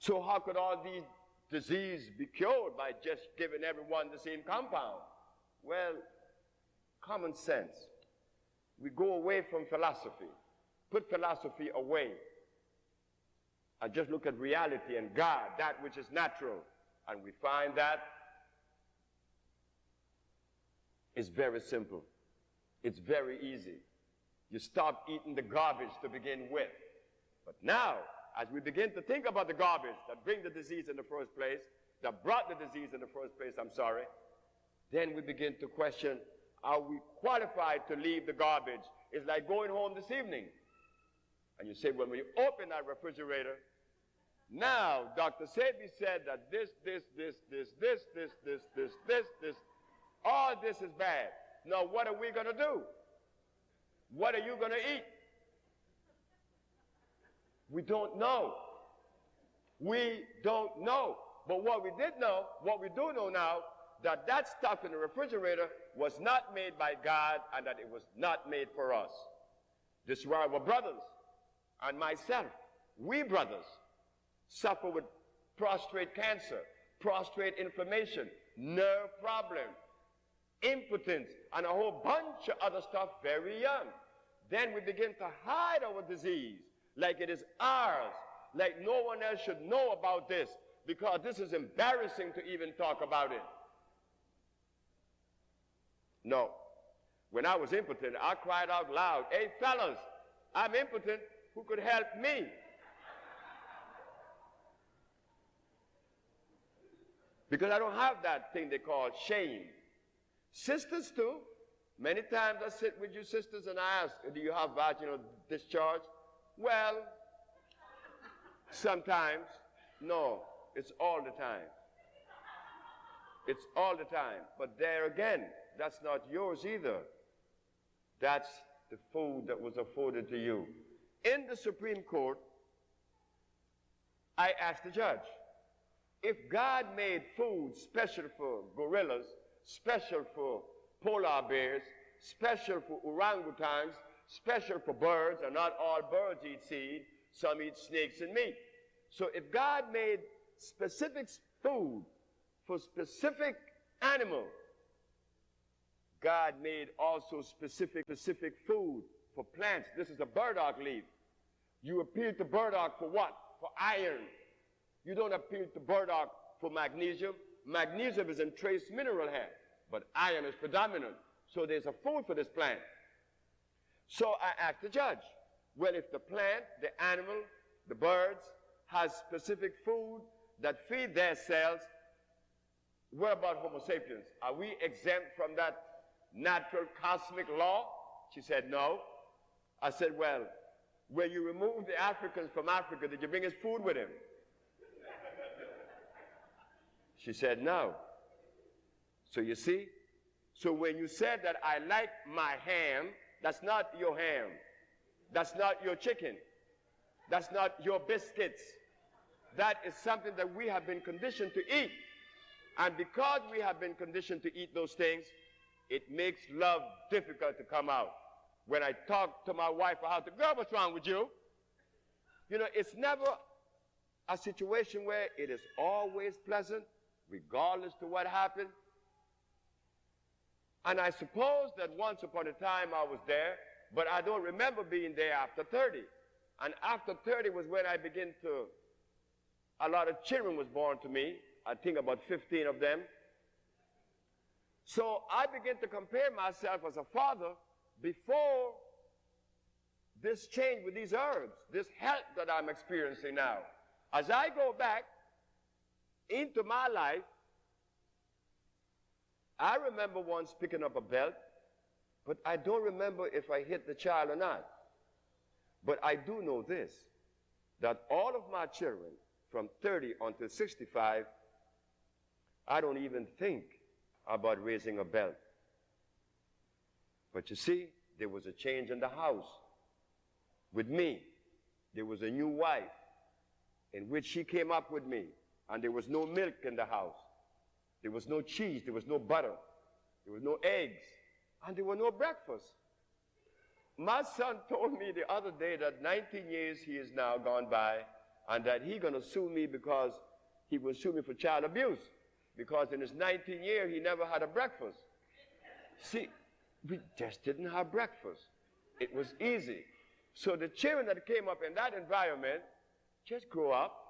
So how could all these diseases be cured by just giving everyone the same compound? Well, common sense. We go away from philosophy, put philosophy away, and just look at reality and God, that which is natural. And we find that it's very simple. It's very easy. You stop eating the garbage to begin with. But now, as we begin to think about the garbage that bring the disease in the first place, that brought the disease in the first place, then we begin to question, are we qualified to leave the garbage? It's like going home this evening. And you say, when we open that refrigerator, now Dr. Seybi said that this, all this is bad. Now what are we going to do? What are you going to eat? We don't know. We don't know. But what we did know, what we do know now, that that stuff in the refrigerator was not made by God and that it was not made for us. This is why our brothers and myself, we brothers, suffer with prostate cancer, prostate inflammation, nerve problem, impotence, and a whole bunch of other stuff very young. Then we begin to hide our disease like it is ours, like no one else should know about this, because this is embarrassing to even talk about it. No. When I was impotent, I cried out loud, hey fellas, I'm impotent, who could help me? Because I don't have that thing they call shame. Sisters too. Many times I sit with you sisters and I ask, do you have vaginal discharge? Well, sometimes. No, it's all the time. It's all the time. But there again, that's not yours either. That's the food that was afforded to you. In the Supreme Court, I asked the judge, if God made food special for gorillas, special for polar bears, special for orangutans, special for birds, and not all birds eat seed, some eat snakes and meat. So if God made specific food for specific animal, God made also specific food for plants. This is a burdock leaf. You appeal to burdock for what? For iron. You don't appeal to burdock for magnesium. Magnesium is in trace mineral here, but iron is predominant. So there's a food for this plant. So I asked the judge, well, if the plant, the animal, the birds, has specific food that feed their cells, what about Homo sapiens? Are we exempt from that natural cosmic law? She said, no. I said, well, when you removed the Africans from Africa, did you bring his food with him? She said, no. So you see, so when you said that I like my ham, that's not your ham. That's not your chicken. That's not your biscuits. That is something that we have been conditioned to eat. And because we have been conditioned to eat those things, it makes love difficult to come out. When I talk to my wife about the girl, what's wrong with you? You know, it's never a situation where it is always pleasant, regardless to what happened. And I suppose that once upon a time I was there, but I don't remember being there after 30. And after 30 was when I began to, a lot of children was born to me. I think about 15 of them. So I began to compare myself as a father before this change with these herbs, this health that I'm experiencing now. As I go back into my life, I remember once picking up a belt, but I don't remember if I hit the child or not. But I do know this, that all of my children from 30 until 65, I don't even think about raising a belt. But you see, there was a change in the house. With me, there was a new wife in which she came up with me, and there was no milk in the house. There was no cheese, there was no butter, there was no eggs, and there was no breakfast. My son told me the other day that 19 years he is now gone by, and that he's going to sue me because he will sue me for child abuse, because in his 19 years he never had a breakfast. See, we just didn't have breakfast. It was easy. So the children that came up in that environment just grew up